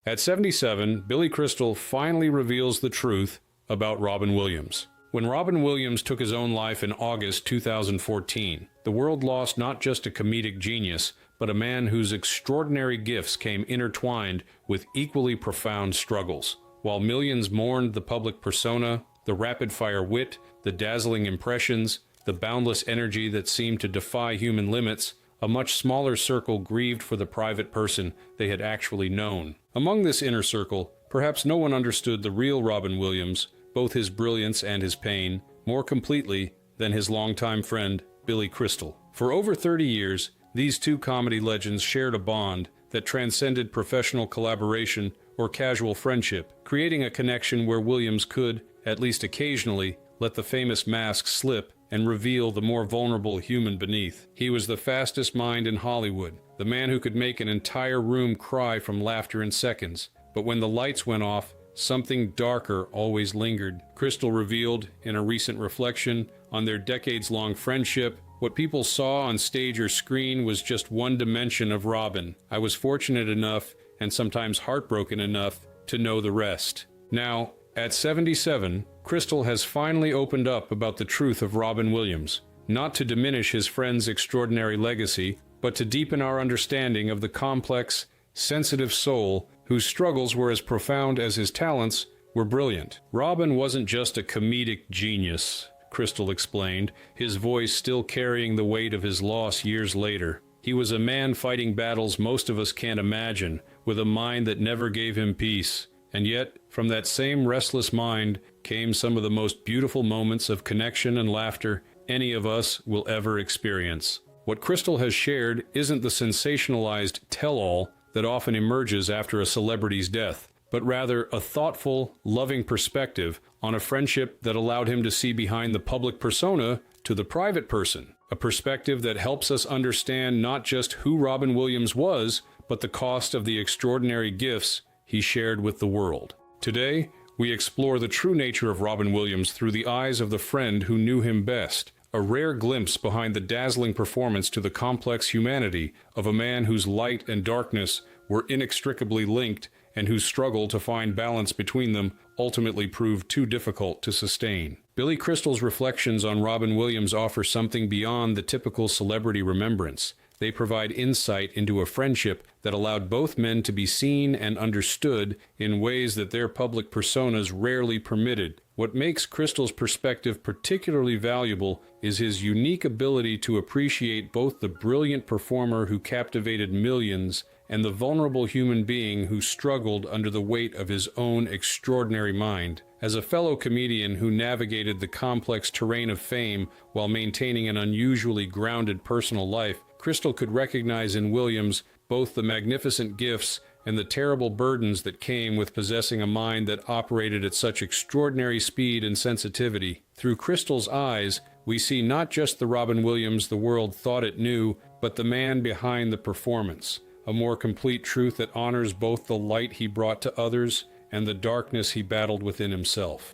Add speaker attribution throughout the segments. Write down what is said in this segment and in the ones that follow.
Speaker 1: At 77, Billy Crystal finally reveals the truth about Robin Williams. When Robin Williams took his own life in August 2014, the world lost not just a comedic genius, but a man whose extraordinary gifts came intertwined with equally profound struggles. While millions mourned the public persona, the rapid-fire wit, the dazzling impressions, the boundless energy that seemed to defy human limits, a much smaller circle grieved for the private person they had actually known. Among this inner circle, perhaps no one understood the real Robin Williams, both his brilliance and his pain, more completely than his longtime friend, Billy Crystal. For over 30 years, these two comedy legends shared a bond that transcended professional collaboration or casual friendship, creating a connection where Williams could, at least occasionally, let the famous mask slip and reveal the more vulnerable human beneath. He was the fastest mind in Hollywood, the man who could make an entire room cry from laughter in seconds. But when the lights went off, something darker always lingered. Crystal revealed, in a recent reflection on their decades-long friendship, what people saw on stage or screen was just one dimension of Robin. I was fortunate enough, and sometimes heartbroken enough, to know the rest. Now, at 77, Crystal has finally opened up about the truth of Robin Williams, not to diminish his friend's extraordinary legacy, but to deepen our understanding of the complex, sensitive soul whose struggles were as profound as his talents were brilliant. Robin wasn't just a comedic genius, Crystal explained, his voice still carrying the weight of his loss years later. He was a man fighting battles most of us can't imagine, with a mind that never gave him peace. And yet, from that same restless mind came some of the most beautiful moments of connection and laughter any of us will ever experience. What Crystal has shared isn't the sensationalized tell-all that often emerges after a celebrity's death, but rather a thoughtful, loving perspective on a friendship that allowed him to see behind the public persona to the private person, a perspective that helps us understand not just who Robin Williams was, but the cost of the extraordinary gifts he shared with the world. Today, we explore the true nature of Robin Williams through the eyes of the friend who knew him best, a rare glimpse behind the dazzling performance to the complex humanity of a man whose light and darkness were inextricably linked and whose struggle to find balance between them ultimately proved too difficult to sustain. Billy Crystal's reflections on Robin Williams offer something beyond the typical celebrity remembrance. They provide insight into a friendship that allowed both men to be seen and understood in ways that their public personas rarely permitted. What makes Crystal's perspective particularly valuable is his unique ability to appreciate both the brilliant performer who captivated millions and the vulnerable human being who struggled under the weight of his own extraordinary mind. As a fellow comedian who navigated the complex terrain of fame while maintaining an unusually grounded personal life, Crystal could recognize in Williams both the magnificent gifts and the terrible burdens that came with possessing a mind that operated at such extraordinary speed and sensitivity. Through Crystal's eyes, we see not just the Robin Williams the world thought it knew, but the man behind the performance, a more complete truth that honors both the light he brought to others and the darkness he battled within himself.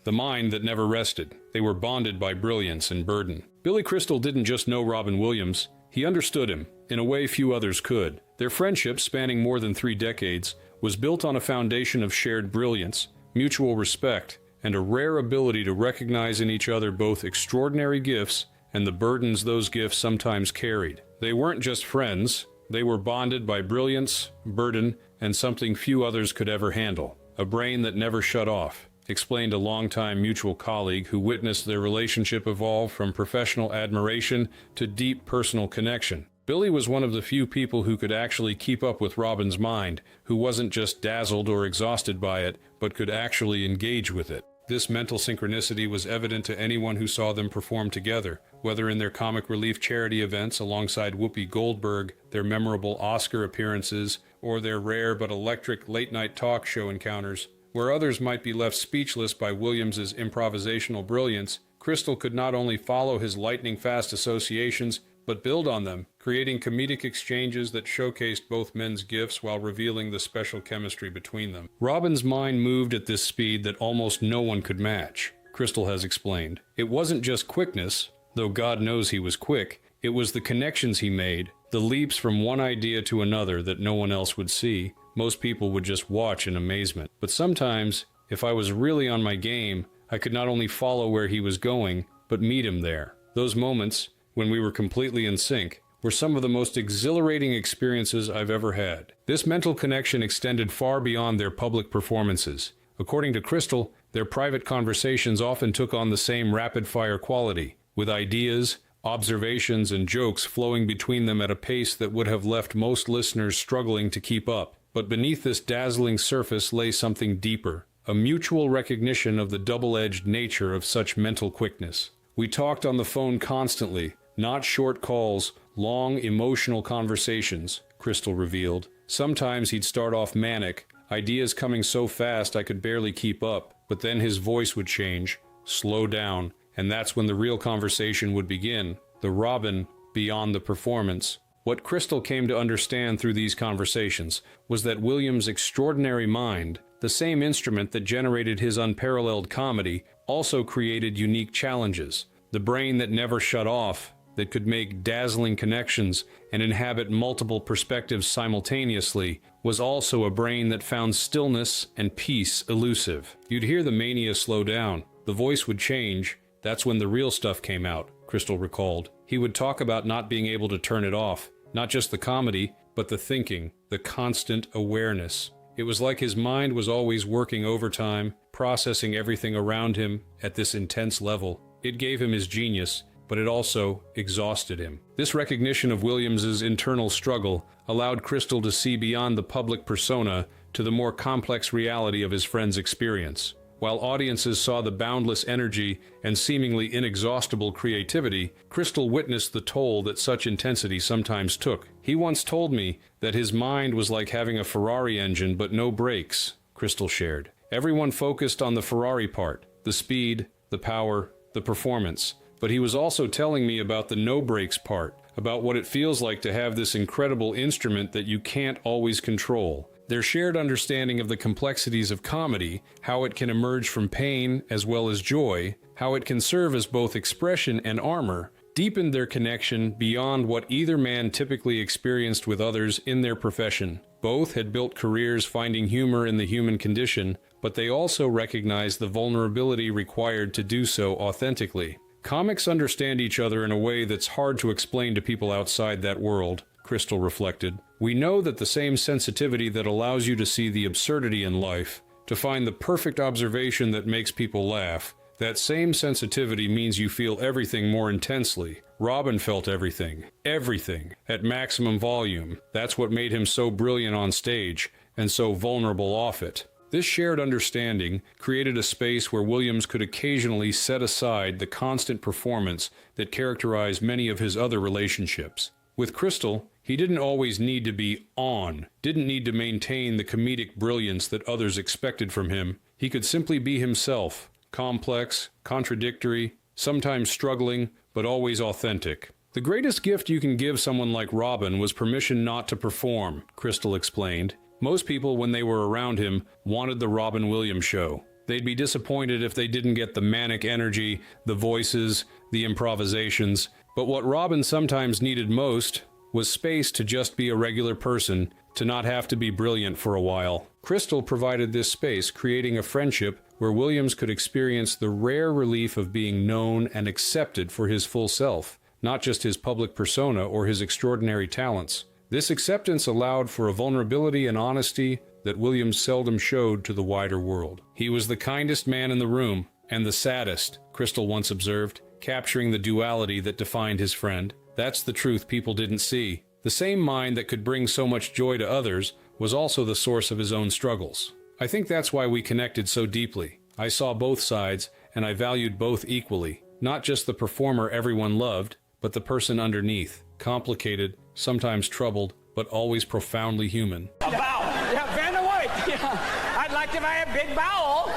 Speaker 1: The mind that never rested. They were bonded by brilliance and burden. Billy Crystal didn't just know Robin Williams, he understood him, in a way few others could. Their friendship, spanning more than 3 decades, was built on a foundation of shared brilliance, mutual respect, and a rare ability to recognize in each other both extraordinary gifts and the burdens those gifts sometimes carried. They weren't just friends, they were bonded by brilliance, burden, and something few others could ever handle. A brain that never shut off, explained a longtime mutual colleague who witnessed their relationship evolve from professional admiration to deep personal connection. Billy was one of the few people who could actually keep up with Robin's mind, who wasn't just dazzled or exhausted by it, but could actually engage with it. This mental synchronicity was evident to anyone who saw them perform together, whether in their comic relief charity events alongside Whoopi Goldberg, their memorable Oscar appearances, or their rare but electric late-night talk show encounters. Where others might be left speechless by Williams's improvisational brilliance, Crystal could not only follow his lightning-fast associations, but build on them, creating comedic exchanges that showcased both men's gifts while revealing the special chemistry between them. Robin's mind moved at this speed that almost no one could match, Crystal has explained. It wasn't just quickness. though God knows he was quick. It was the connections he made, the leaps from one idea to another that no one else would see. Most people would just watch in amazement. But sometimes, if I was really on my game, I could not only follow where he was going, but meet him there. Those moments, when we were completely in sync, were some of the most exhilarating experiences I've ever had. This mental connection extended far beyond their public performances. According to Crystal, their private conversations often took on the same rapid-fire quality, with ideas, observations, and jokes flowing between them at a pace that would have left most listeners struggling to keep up. But beneath this dazzling surface lay something deeper, a mutual recognition of the double-edged nature of such mental quickness. We talked on the phone constantly, not short calls, long, emotional conversations, Crystal revealed. Sometimes he'd start off manic, ideas coming so fast I could barely keep up, but then his voice would change, slow down, and that's when the real conversation would begin, the Robin beyond the performance. What Crystal came to understand through these conversations was that Williams' extraordinary mind, the same instrument that generated his unparalleled comedy, also created unique challenges. The brain that never shut off, that could make dazzling connections and inhabit multiple perspectives simultaneously, was also a brain that found stillness and peace elusive. You'd hear the mania slow down, the voice would change. That's when the real stuff came out, Crystal recalled. He would talk about not being able to turn it off, not just the comedy, but the thinking, the constant awareness. It was like his mind was always working overtime, processing everything around him at this intense level. It gave him his genius, but it also exhausted him. This recognition of Williams's internal struggle allowed Crystal to see beyond the public persona to the more complex reality of his friend's experience. While audiences saw the boundless energy and seemingly inexhaustible creativity, Crystal witnessed the toll that such intensity sometimes took. He once told me that his mind was like having a Ferrari engine but no brakes, Crystal shared. Everyone focused on the Ferrari part, the speed, the power, the performance. But he was also telling me about the no-brakes part, about what it feels like to have this incredible instrument that you can't always control. Their shared understanding of the complexities of comedy, how it can emerge from pain as well as joy, how it can serve as both expression and armor, deepened their connection beyond what either man typically experienced with others in their profession. Both had built careers finding humor in the human condition, but they also recognized the vulnerability required to do so authentically. Comics understand each other in a way that's hard to explain to people outside that world, Crystal reflected. We know that the same sensitivity that allows you to see the absurdity in life, to find the perfect observation that makes people laugh, that same sensitivity means you feel everything more intensely. Robin felt everything, at maximum volume. That's what made him so brilliant on stage, and so vulnerable off it. This shared understanding created a space where Williams could occasionally set aside the constant performance that characterized many of his other relationships. With Crystal, he didn't always need to be on, didn't need to maintain the comedic brilliance that others expected from him. He could simply be himself, complex, contradictory, sometimes struggling, but always authentic. The greatest gift you can give someone like Robin was permission not to perform, Crystal explained. Most people, when they were around him, wanted the Robin Williams show. They'd be disappointed if they didn't get the manic energy, the voices, the improvisations. But what Robin sometimes needed most was space to just be a regular person, to not have to be brilliant for a while. Crystal provided this space, creating a friendship where Williams could experience the rare relief of being known and accepted for his full self, not just his public persona or his extraordinary talents. This acceptance allowed for a vulnerability and honesty that Williams seldom showed to the wider world. He was the kindest man in the room, and the saddest, Crystal once observed, capturing the duality that defined his friend. That's the truth people didn't see. The same mind that could bring so much joy to others was also the source of his own struggles. I think that's why we connected so deeply. I saw both sides, and I valued both equally. Not just the performer everyone loved, but the person underneath. Complicated, sometimes troubled, but always profoundly human.
Speaker 2: A bowel. Yeah, Vanna White. Yeah. I'd like to buy a big bowel.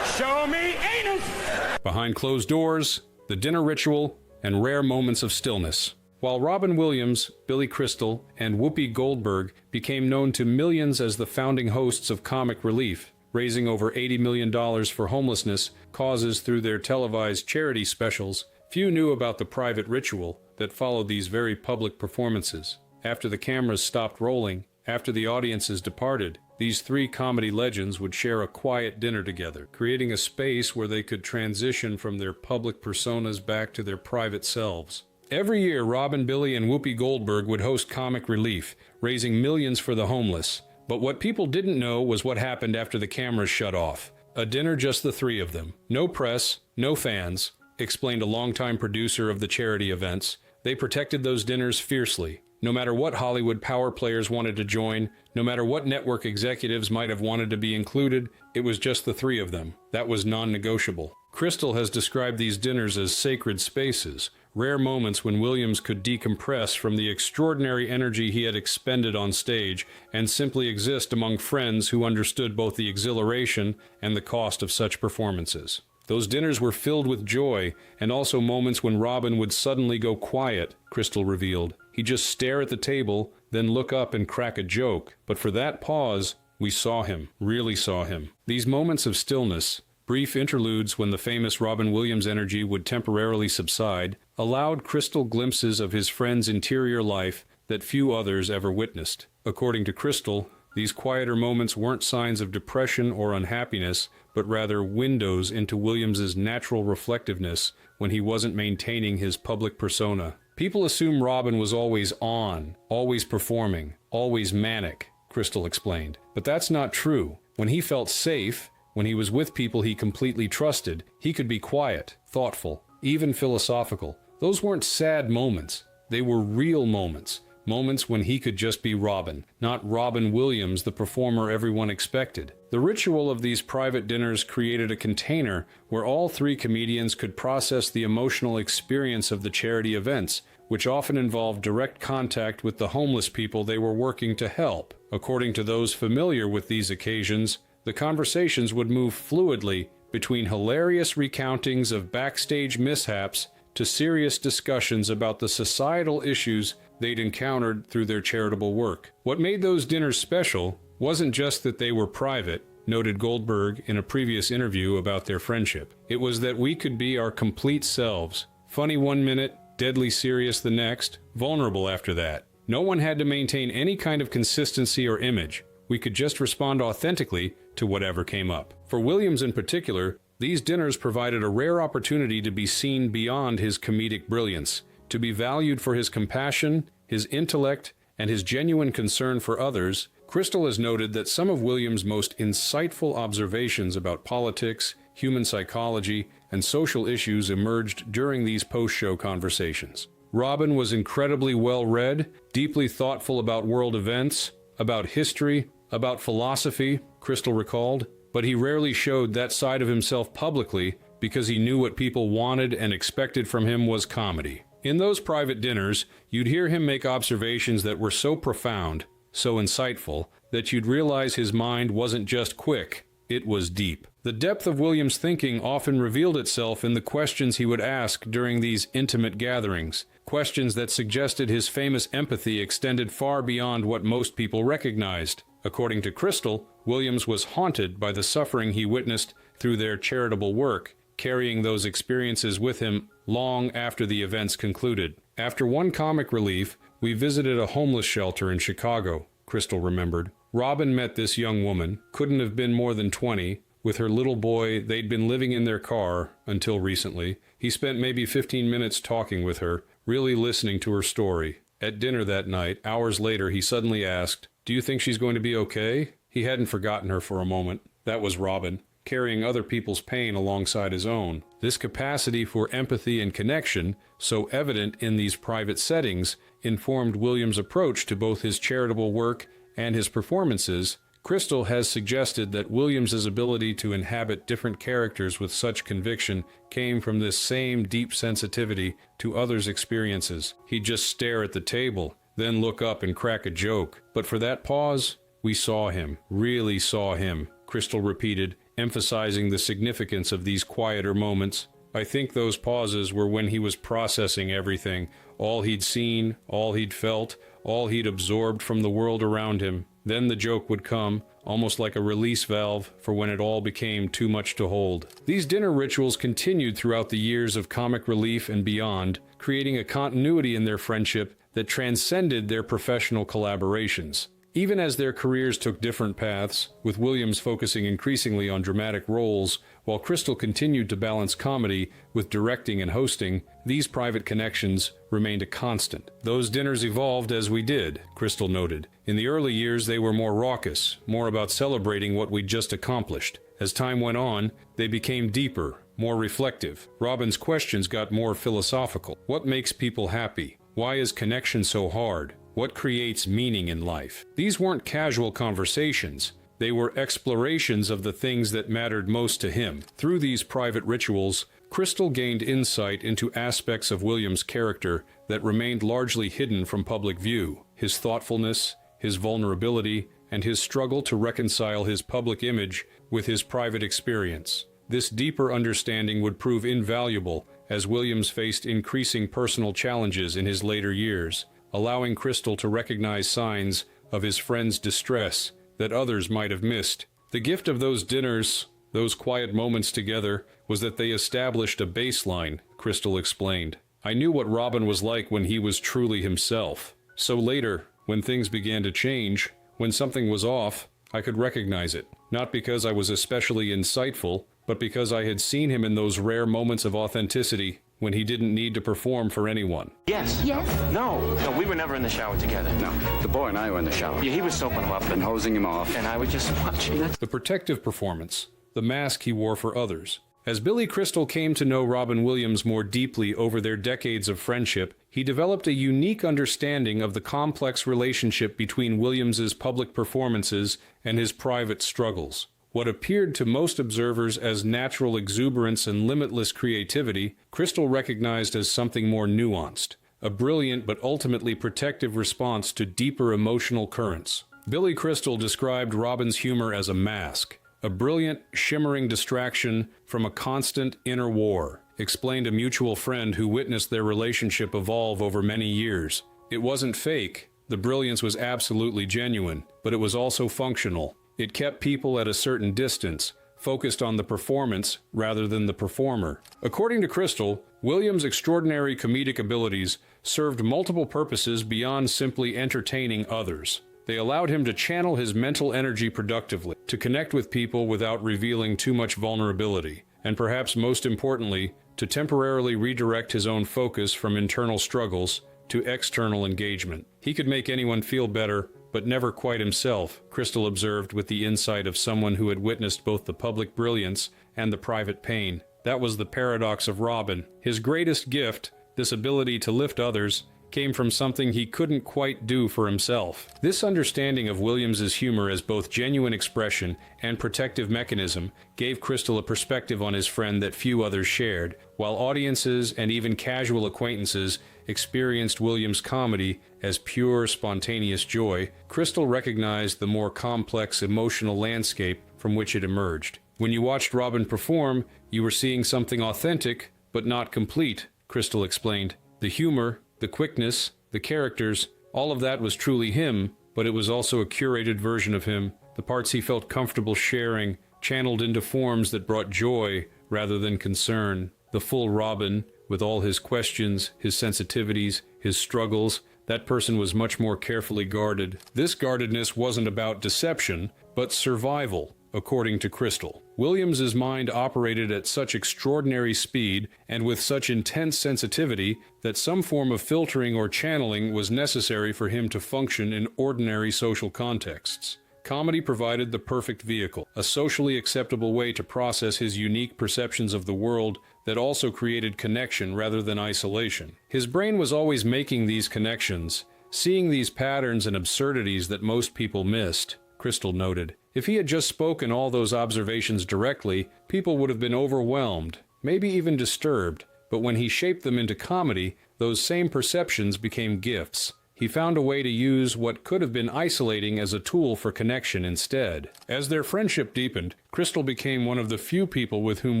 Speaker 2: Show me anus.
Speaker 1: Behind closed doors, the dinner ritual, and rare moments of stillness. While Robin Williams, Billy Crystal, and Whoopi Goldberg became known to millions as the founding hosts of Comic Relief, raising over $80 million for homelessness causes through their televised charity specials, Few knew about the private ritual that followed these very public performances. After the cameras stopped rolling, after the audiences departed, these three comedy legends would share a quiet dinner together, creating a space where they could transition from their public personas back to their private selves. Every year, Robin, Billy, and Whoopi Goldberg would host Comic Relief, raising millions for the homeless. But what people didn't know was what happened after the cameras shut off. A dinner just the three of them. No press, no fans, explained a longtime producer of the charity events. They protected those dinners fiercely. No matter what Hollywood power players wanted to join, no matter what network executives might have wanted to be included, it was just the three of them. That was non-negotiable. Crystal has described these dinners as sacred spaces, rare moments when Williams could decompress from the extraordinary energy he had expended on stage and simply exist among friends who understood both the exhilaration and the cost of such performances. Those dinners were filled with joy, and also moments when Robin would suddenly go quiet, Crystal revealed. He'd just stare at the table, then look up and crack a joke. But for that pause, we saw him, really saw him. These moments of stillness, brief interludes when the famous Robin Williams energy would temporarily subside, allowed Crystal glimpses of his friend's interior life that few others ever witnessed. According to Crystal, these quieter moments weren't signs of depression or unhappiness, but rather windows into Williams's natural reflectiveness when he wasn't maintaining his public persona. People assume Robin was always on, always performing, always manic, Crystal explained. But that's not true. When he felt safe, when he was with people he completely trusted, he could be quiet, thoughtful, even philosophical. Those weren't sad moments. They were real moments. Moments when he could just be Robin, not Robin Williams, the performer everyone expected. The ritual of these private dinners created a container where all three comedians could process the emotional experience of the charity events, which often involved direct contact with the homeless people they were working to help. According to those familiar with these occasions, the conversations would move fluidly between hilarious recountings of backstage mishaps to serious discussions about the societal issues they'd encountered through their charitable work. What made those dinners special wasn't just that they were private, noted Goldberg in a previous interview about their friendship. It was that we could be our complete selves. Funny one minute, deadly serious the next, vulnerable after that. No one had to maintain any kind of consistency or image. We could just respond authentically to whatever came up. For Williams in particular, these dinners provided a rare opportunity to be seen beyond his comedic brilliance, to be valued for his compassion, his intellect, and his genuine concern for others. Crystal has noted that some of Williams' most insightful observations about politics, human psychology, and social issues emerged during these post-show conversations. Robin was incredibly well-read, deeply thoughtful about world events, about history, about philosophy, Crystal recalled, but he rarely showed that side of himself publicly because he knew what people wanted and expected from him was comedy. In those private dinners, you'd hear him make observations that were so profound, so insightful, that you'd realize his mind wasn't just quick, it was deep. The depth of Williams' thinking often revealed itself in the questions he would ask during these intimate gatherings, questions that suggested his famous empathy extended far beyond what most people recognized. According to Crystal, Williams was haunted by the suffering he witnessed through their charitable work, carrying those experiences with him long after the events concluded. After one Comic Relief, we visited a homeless shelter in Chicago, Crystal remembered. Robin met this young woman, couldn't have been more than 20, with her little boy. They'd been living in their car until recently. He spent maybe 15 minutes talking with her, really listening to her story. At dinner that night, hours later, he suddenly asked, "Do you think she's going to be okay?" He hadn't forgotten her for a moment. That was Robin, carrying other people's pain alongside his own. This capacity for empathy and connection, so evident in these private settings, informed Williams' approach to both his charitable work and his performances. Crystal has suggested that Williams' ability to inhabit different characters with such conviction came from this same deep sensitivity to others' experiences. He'd just stare at the table, then look up and crack a joke. But for that pause, we saw him, really saw him, Crystal repeated, emphasizing the significance of these quieter moments. I think those pauses were when he was processing everything, all he'd seen, all he'd felt, all he'd absorbed from the world around him. Then the joke would come, almost like a release valve for when it all became too much to hold. These dinner rituals continued throughout the years of comic relief and beyond, creating a continuity in their friendship that transcended their professional collaborations. Even as their careers took different paths, with Williams focusing increasingly on dramatic roles, while Crystal continued to balance comedy with directing and hosting, these private connections remained a constant. Those dinners evolved as we did, Crystal noted. In the early years, they were more raucous, more about celebrating what we'd just accomplished. As time went on, they became deeper, more reflective. Robin's questions got more philosophical. What makes people happy? Why is connection so hard? What creates meaning in life? These weren't casual conversations. They were explorations of the things that mattered most to him. Through these private rituals, Crystal gained insight into aspects of Williams' character that remained largely hidden from public view. His thoughtfulness, his vulnerability, and his struggle to reconcile his public image with his private experience. This deeper understanding would prove invaluable as Williams faced increasing personal challenges in his later years, allowing Crystal to recognize signs of his friend's distress that others might have missed. The gift of those dinners, those quiet moments together, was that they established a baseline, Crystal explained. I knew what Robin was like when he was truly himself. So later, when things began to change, when something was off, I could recognize it. Not because I was especially insightful, but because I had seen him in those rare moments of authenticity when he didn't need to perform for anyone.
Speaker 3: Yes.
Speaker 4: Yes?
Speaker 3: No, we were never in the shower together.
Speaker 5: No, the boy and I were in the shower.
Speaker 3: Yeah, he was soaping him up
Speaker 5: And hosing him off.
Speaker 3: and I was just watching.
Speaker 1: The protective performance, the mask he wore for others. As Billy Crystal came to know Robin Williams more deeply over their decades of friendship, he developed a unique understanding of the complex relationship between Williams's public performances and his private struggles. What appeared to most observers as natural exuberance and limitless creativity, Crystal recognized as something more nuanced, a brilliant but ultimately protective response to deeper emotional currents. Billy Crystal described Robin's humor as a mask, a brilliant, shimmering distraction from a constant inner war, explained a mutual friend who witnessed their relationship evolve over many years. It wasn't fake. The brilliance was absolutely genuine, but it was also functional. It kept people at a certain distance, focused on the performance rather than the performer. According to Crystal, Williams' extraordinary comedic abilities served multiple purposes beyond simply entertaining others. They allowed him to channel his mental energy productively, to connect with people without revealing too much vulnerability, and perhaps most importantly, to temporarily redirect his own focus from internal struggles to external engagement. He could make anyone feel better, but never quite himself, Crystal observed with the insight of someone who had witnessed both the public brilliance and the private pain. That was the paradox of Robin. His greatest gift, this ability to lift others, came from something he couldn't quite do for himself. This understanding of Williams's humor as both genuine expression and protective mechanism gave Crystal a perspective on his friend that few others shared. While audiences and even casual acquaintances experienced Williams' comedy as pure, spontaneous joy, Crystal recognized the more complex emotional landscape from which it emerged. When you watched Robin perform, you were seeing something authentic, but not complete, Crystal explained. The humor, the quickness, the characters, all of that was truly him, but it was also a curated version of him. The parts he felt comfortable sharing, channeled into forms that brought joy rather than concern. The full Robin, with all his questions, his sensitivities, his struggles, that person was much more carefully guarded. This guardedness wasn't about deception, but survival, according to Crystal. Williams's mind operated at such extraordinary speed and with such intense sensitivity that some form of filtering or channeling was necessary for him to function in ordinary social contexts. Comedy provided the perfect vehicle, a socially acceptable way to process his unique perceptions of the world that also created connection rather than isolation. His brain was always making these connections, seeing these patterns and absurdities that most people missed, Crystal noted. If he had just spoken all those observations directly, people would have been overwhelmed, maybe even disturbed. But when he shaped them into comedy, those same perceptions became gifts. He found a way to use what could have been isolating as a tool for connection instead. As their friendship deepened, Crystal became one of the few people with whom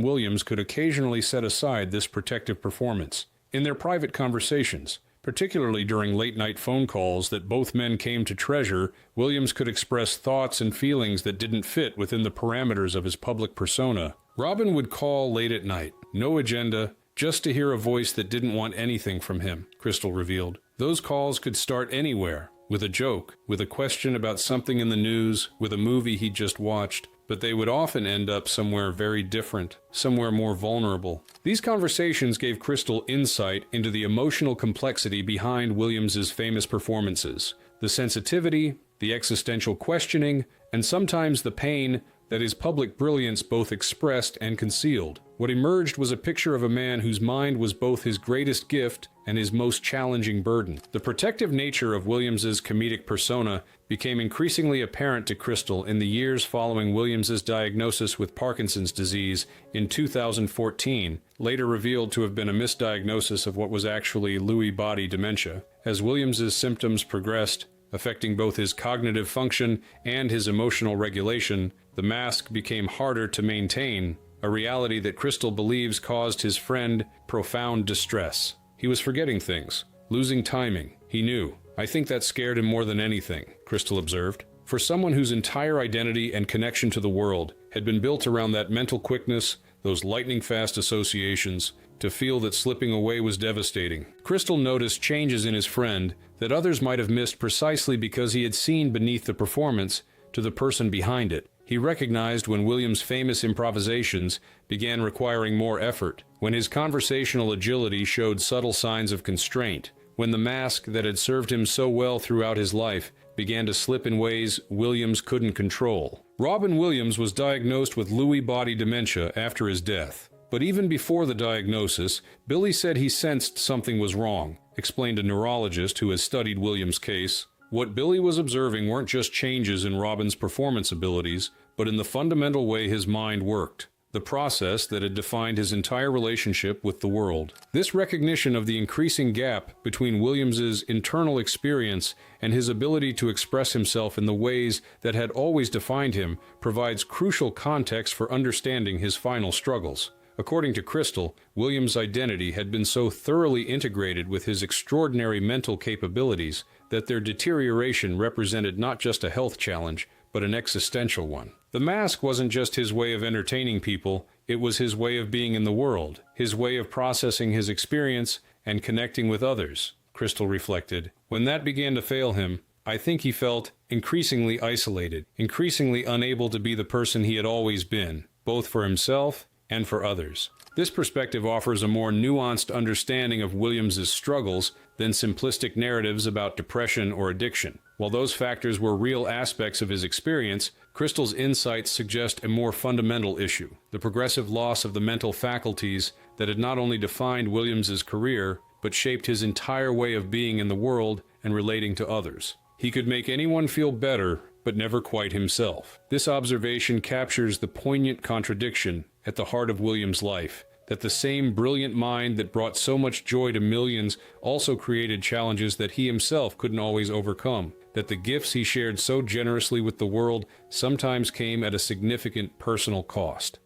Speaker 1: Williams could occasionally set aside this protective performance. In their private conversations, Particularly during late-night phone calls that both men came to treasure, Williams could express thoughts and feelings that didn't fit within the parameters of his public persona. Robin would call late at night, no agenda, just to hear a voice that didn't want anything from him, Crystal revealed. Those calls could start anywhere, with a joke, with a question about something in the news, with a movie he'd just watched, but they would often end up somewhere very different, somewhere more vulnerable. These conversations gave Crystal insight into the emotional complexity behind Williams's famous performances, the sensitivity, the existential questioning, and sometimes the pain that his public brilliance both expressed and concealed. What emerged was a picture of a man whose mind was both his greatest gift and his most challenging burden. The protective nature of Williams's comedic persona became increasingly apparent to Crystal in the years following Williams's diagnosis with Parkinson's disease in 2014, later revealed to have been a misdiagnosis of what was actually Lewy body dementia. As Williams's symptoms progressed, affecting both his cognitive function and his emotional regulation, the mask became harder to maintain, a reality that Crystal believes caused his friend profound distress. He was forgetting things, losing timing. He knew. I think that scared him more than anything, Crystal observed. For someone whose entire identity and connection to the world had been built around that mental quickness, those lightning-fast associations, to feel that slipping away was devastating. Crystal noticed changes in his friend that others might have missed precisely because he had seen beneath the performance to the person behind it. He recognized when Williams' famous improvisations began requiring more effort, when his conversational agility showed subtle signs of constraint, when the mask that had served him so well throughout his life began to slip in ways Williams couldn't control. Robin Williams was diagnosed with Lewy body dementia after his death. But even before the diagnosis, Billy said he sensed something was wrong, explained a neurologist who has studied Williams' case. What Billy was observing weren't just changes in Robin's performance abilities, but in the fundamental way his mind worked, the process that had defined his entire relationship with the world. This recognition of the increasing gap between Williams's internal experience and his ability to express himself in the ways that had always defined him provides crucial context for understanding his final struggles. According to Crystal, Williams' identity had been so thoroughly integrated with his extraordinary mental capabilities that their deterioration represented not just a health challenge, but an existential one. The mask wasn't just his way of entertaining people, it was his way of being in the world, his way of processing his experience and connecting with others, Crystal reflected. When that began to fail him, I think he felt increasingly isolated, increasingly unable to be the person he had always been, both for himself and for others. This perspective offers a more nuanced understanding of Williams's struggles than simplistic narratives about depression or addiction. While those factors were real aspects of his experience, Crystal's insights suggest a more fundamental issue, the progressive loss of the mental faculties that had not only defined Williams's career, but shaped his entire way of being in the world and relating to others. He could make anyone feel better, but never quite himself. This observation captures the poignant contradiction at the heart of Williams' life, that the same brilliant mind that brought so much joy to millions also created challenges that he himself couldn't always overcome, that the gifts he shared so generously with the world sometimes came at a significant personal cost.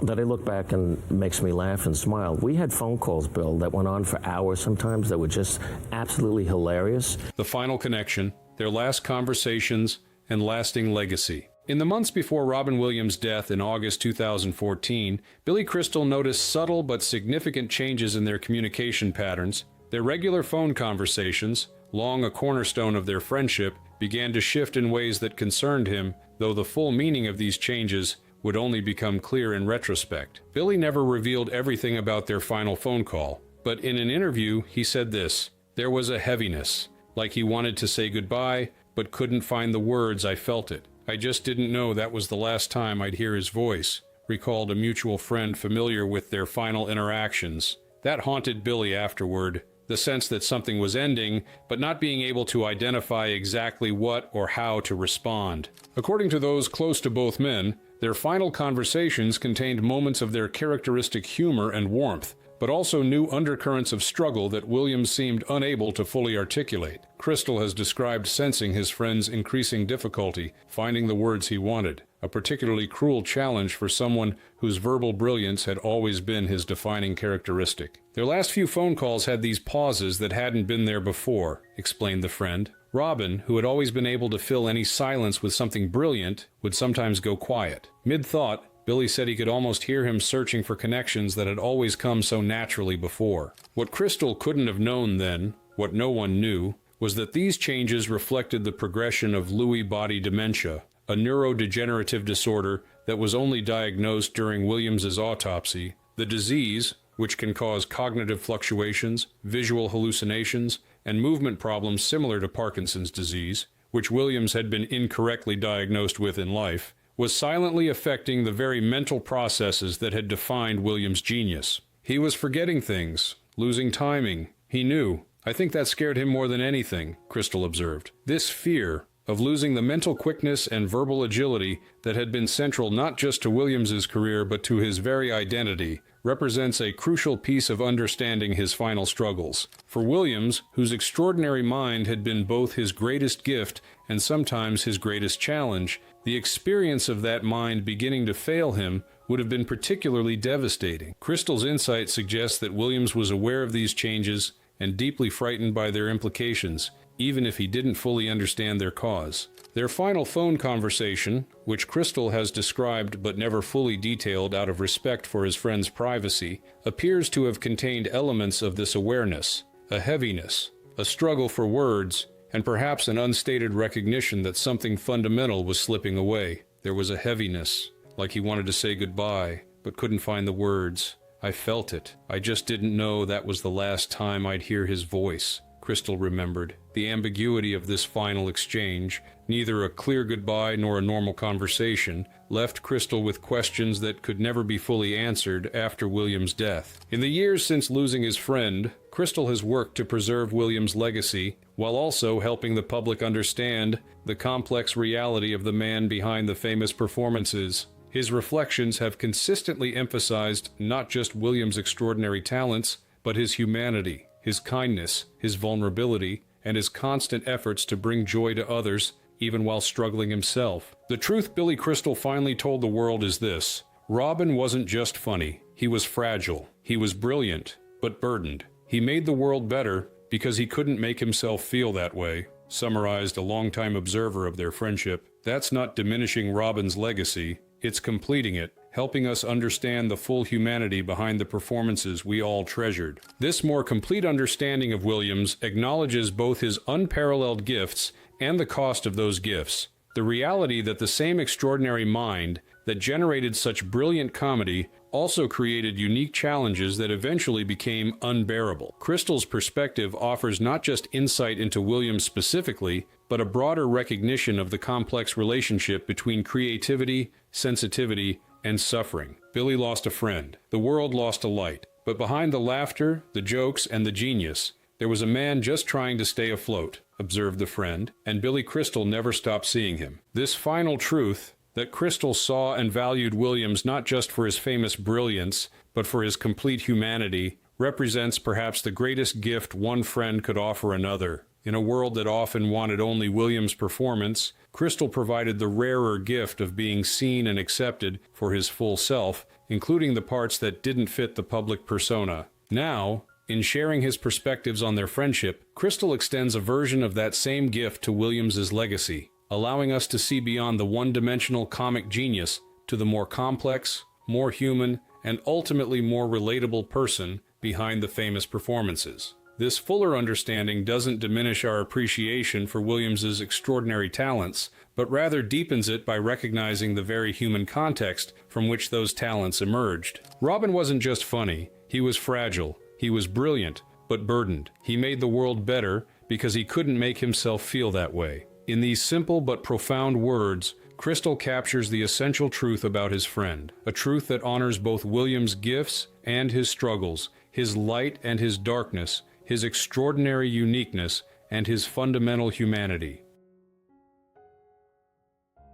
Speaker 4: That I look back and makes me laugh and smile. We had phone calls, Bill, that went on for hours sometimes that were just absolutely hilarious.
Speaker 1: The final connection, their last conversations, and lasting legacy. In the months before Robin Williams' death in August 2014, Billy Crystal noticed subtle but significant changes in their communication patterns. Their regular phone conversations, long a cornerstone of their friendship, began to shift in ways that concerned him, though the full meaning of these changes would only become clear in retrospect. Billy never revealed everything about their final phone call, but in an interview he said this: "There was a heaviness, like he wanted to say goodbye, but couldn't find the words. I felt it. I just didn't know that was the last time I'd hear his voice," recalled a mutual friend familiar with their final interactions. That haunted Billy afterward, the sense that something was ending, but not being able to identify exactly what or how to respond. According to those close to both men, their final conversations contained moments of their characteristic humor and warmth, but also new undercurrents of struggle that Williams seemed unable to fully articulate. Crystal has described sensing his friend's increasing difficulty finding the words he wanted. a particularly cruel challenge for someone whose verbal brilliance had always been his defining characteristic. Their last few phone calls had these pauses that hadn't been there before, explained the friend. Robin, who had always been able to fill any silence with something brilliant, would sometimes go quiet. Mid-thought, Billy said he could almost hear him searching for connections that had always come so naturally before. What Crystal couldn't have known then, what no one knew, was that these changes reflected the progression of Lewy body dementia, a neurodegenerative disorder that was only diagnosed during Williams's autopsy. The disease, which can cause cognitive fluctuations, visual hallucinations, and movement problems similar to Parkinson's disease, which Williams had been incorrectly diagnosed with in life, was silently affecting the very mental processes that had defined Williams' genius. He was forgetting things, losing timing. He knew. I think that scared him more than anything, Crystal observed. This fear of losing the mental quickness and verbal agility that had been central not just to Williams's career but to his very identity represents a crucial piece of understanding his final struggles. For Williams, whose extraordinary mind had been both his greatest gift and sometimes his greatest challenge, the experience of that mind beginning to fail him would have been particularly devastating. Crystal's insight suggests that Williams was aware of these changes and deeply frightened by their implications, even if he didn't fully understand their cause. Their final phone conversation, which Crystal has described but never fully detailed out of respect for his friend's privacy, appears to have contained elements of this awareness, a heaviness, a struggle for words, and perhaps an unstated recognition that something fundamental was slipping away. There was a heaviness, like he wanted to say goodbye, but couldn't find the words. I felt it. I just didn't know that was the last time I'd hear his voice, Crystal remembered. The ambiguity of this final exchange, neither a clear goodbye nor a normal conversation, left Crystal with questions that could never be fully answered after William's death. In the years since losing his friend, Crystal has worked to preserve William's legacy, while also helping the public understand the complex reality of the man behind the famous performances. His reflections have consistently emphasized not just William's extraordinary talents, but his humanity, his kindness, his vulnerability, and his constant efforts to bring joy to others, even while struggling himself. The truth Billy Crystal finally told the world is this: Robin wasn't just funny, he was fragile, he was brilliant, but burdened. He made the world better because he couldn't make himself feel that way, summarized a longtime observer of their friendship. That's not diminishing Robin's legacy, it's completing it, helping us understand the full humanity behind the performances we all treasured. This more complete understanding of Williams acknowledges both his unparalleled gifts and the cost of those gifts. The reality that the same extraordinary mind that generated such brilliant comedy also created unique challenges that eventually became unbearable. Crystal's perspective offers not just insight into Williams specifically, but a broader recognition of the complex relationship between creativity, sensitivity, and suffering. Billy lost a friend. The world lost a light. But behind the laughter, the jokes, and the genius, there was a man just trying to stay afloat, observed the friend, and Billy Crystal never stopped seeing him. This final truth, that Crystal saw and valued Williams not just for his famous brilliance, but for his complete humanity, represents perhaps the greatest gift one friend could offer another. In a world that often wanted only Williams' performance, Crystal provided the rarer gift of being seen and accepted for his full self, including the parts that didn't fit the public persona. Now, in sharing his perspectives on their friendship, Crystal extends a version of that same gift to Williams's legacy, allowing us to see beyond the one-dimensional comic genius to the more complex, more human, and ultimately more relatable person behind the famous performances. This fuller understanding doesn't diminish our appreciation for Williams's extraordinary talents, but rather deepens it by recognizing the very human context from which those talents emerged. Robin wasn't just funny, he was fragile, he was brilliant, but burdened. He made the world better because he couldn't make himself feel that way. In these simple but profound words, Crystal captures the essential truth about his friend, a truth that honors both Williams' gifts and his struggles, his light and his darkness, his extraordinary uniqueness, and his fundamental humanity.